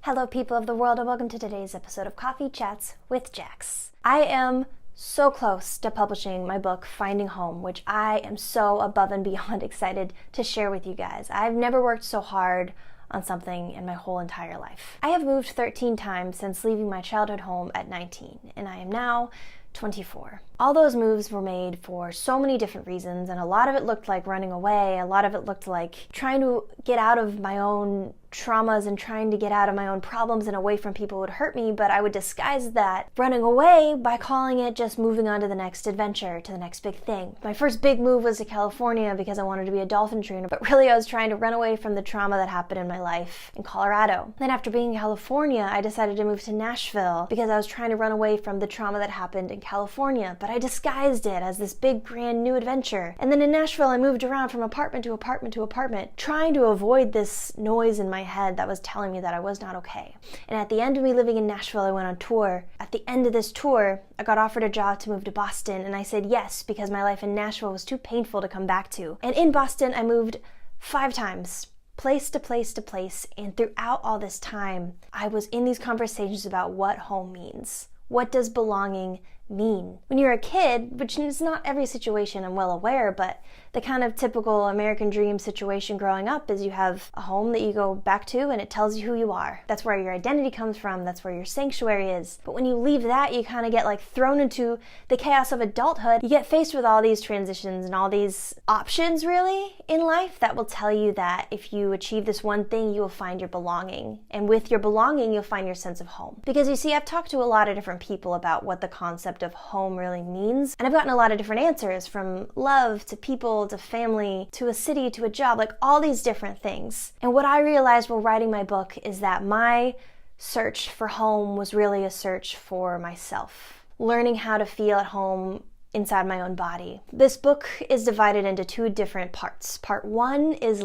Hello people of the world, and welcome to today's episode of Coffee Chats with Jax. I am so close to publishing my book, Finding Home, which I am so above and beyond excited to share with you guys. I've never worked so hard on something in my whole entire life. I have moved 13 times since leaving my childhood home at 19, and I am now 24. All those moves were made for so many different reasons, and a lot of it looked like running away, a lot of it looked like trying to get out of my own traumas and trying to get out of my own problems and away from people who would hurt me, but I would disguise that running away by calling it just moving on to the next adventure, to the next big thing. My first big move was to California because I wanted to be a dolphin trainer, but really I was trying to run away from the trauma that happened in my life in Colorado. Then after being in California, I decided to move to Nashville because I was trying to run away from the trauma that happened in California, but I disguised it as this big brand new adventure. And then in Nashville, I moved around from apartment to apartment to apartment, trying to avoid this noise in my head that was telling me that I was not okay. And at the end of me living in Nashville, I went on tour. At the end of this tour, I got offered a job to move to Boston, and I said yes because my life in Nashville was too painful to come back to. And in Boston, I moved 5 times. Place to place to place, and throughout all this time, I was in these conversations about what home means. What does belonging mean? When you're a kid, which is not every situation, I'm well aware, but the kind of typical American dream situation growing up is you have a home that you go back to and it tells you who you are. That's where your identity comes from, that's where your sanctuary is. But when you leave that, you kind of get thrown into the chaos of adulthood. You get faced with all these transitions and all these options really in life that will tell you that if you achieve this one thing, you will find your belonging. And with your belonging, you'll find your sense of home. Because you see, I've talked to a lot of different people about what the concept of home really means, and I've gotten a lot of different answers, from love to people to family to a city to a job, all these different things. And what I realized while writing my book is that my search for home was really a search for myself, learning how to feel at home inside my own body. This book is divided into 2 different parts. Part 1 is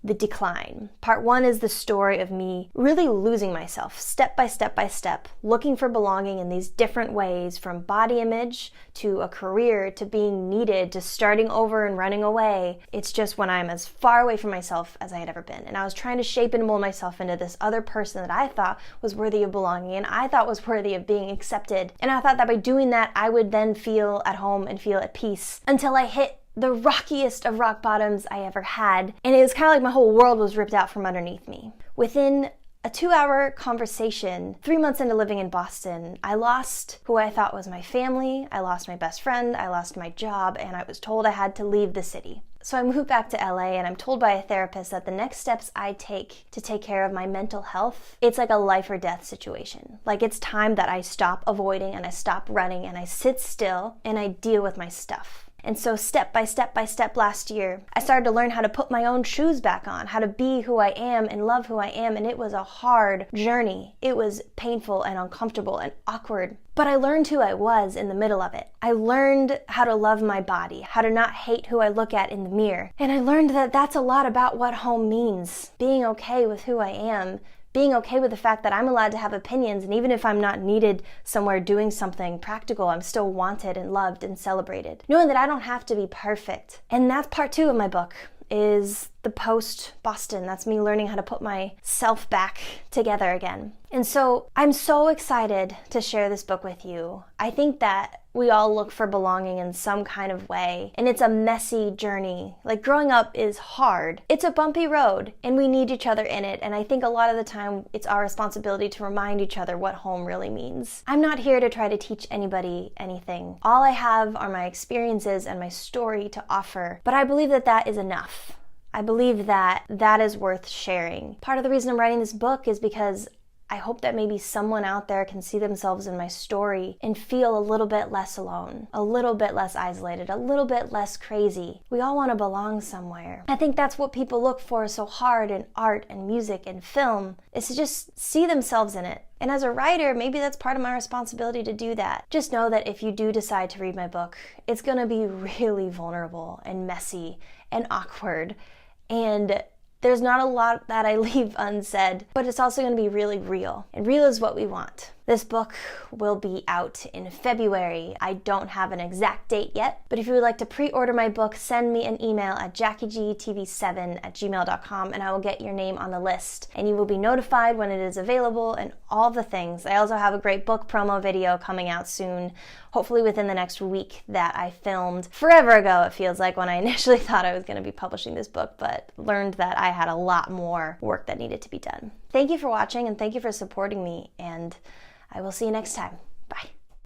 the decline. Part 1 is the story of me really losing myself step by step by step, looking for belonging in these different ways, from body image to a career to being needed to starting over and running away. It's just when I'm as far away from myself as I had ever been. And I was trying to shape and mold myself into this other person that I thought was worthy of belonging and I thought was worthy of being accepted. And I thought that by doing that, I would then feel at home and feel at peace, until I hit the rockiest of rock bottoms I ever had, and it was kind of like my whole world was ripped out from underneath me. Within a 2-hour conversation, 3 months into living in Boston, I lost who I thought was my family, I lost my best friend, I lost my job, and I was told I had to leave the city. So I moved back to LA, and I'm told by a therapist that the next steps I take to take care of my mental health, it's like a life or death situation. It's time that I stop avoiding and I stop running and I sit still and I deal with my stuff. And so step by step by step last year, I started to learn how to put my own shoes back on, how to be who I am and love who I am. And it was a hard journey. It was painful and uncomfortable and awkward. But I learned who I was in the middle of it. I learned how to love my body, how to not hate who I look at in the mirror. And I learned that that's a lot about what home means. Being okay with who I am, being okay with the fact that I'm allowed to have opinions, and even if I'm not needed somewhere doing something practical, I'm still wanted and loved and celebrated. Knowing that I don't have to be perfect. And that's part 2 of my book, is the post-Boston. That's me learning how to put myself back together again. And so I'm so excited to share this book with you. I think that we all look for belonging in some kind of way, and it's a messy journey. Growing up is hard. It's a bumpy road, and we need each other in it, and I think a lot of the time it's our responsibility to remind each other what home really means. I'm not here to try to teach anybody anything. All I have are my experiences and my story to offer, but I believe that that is enough. I believe that that is worth sharing. Part of the reason I'm writing this book is because I hope that maybe someone out there can see themselves in my story and feel a little bit less alone, a little bit less isolated, a little bit less crazy. We all want to belong somewhere. I think that's what people look for so hard in art and music and film, is to just see themselves in it. And as a writer, maybe that's part of my responsibility to do that. Just know that if you do decide to read my book, it's going to be really vulnerable and messy and awkward. And There's not a lot that I leave unsaid, but it's also going to be really real. And real is what we want. This book will be out in February. I don't have an exact date yet, but if you would like to pre-order my book, send me an email at jackiegtv7@gmail.com and I will get your name on the list. And you will be notified when it is available and all the things. I also have a great book promo video coming out soon, hopefully within the next week, that I filmed forever ago, it feels like, when I initially thought I was going to be publishing this book, but learned that I had a lot more work that needed to be done. Thank you for watching and thank you for supporting me, and I will see you next time. Bye.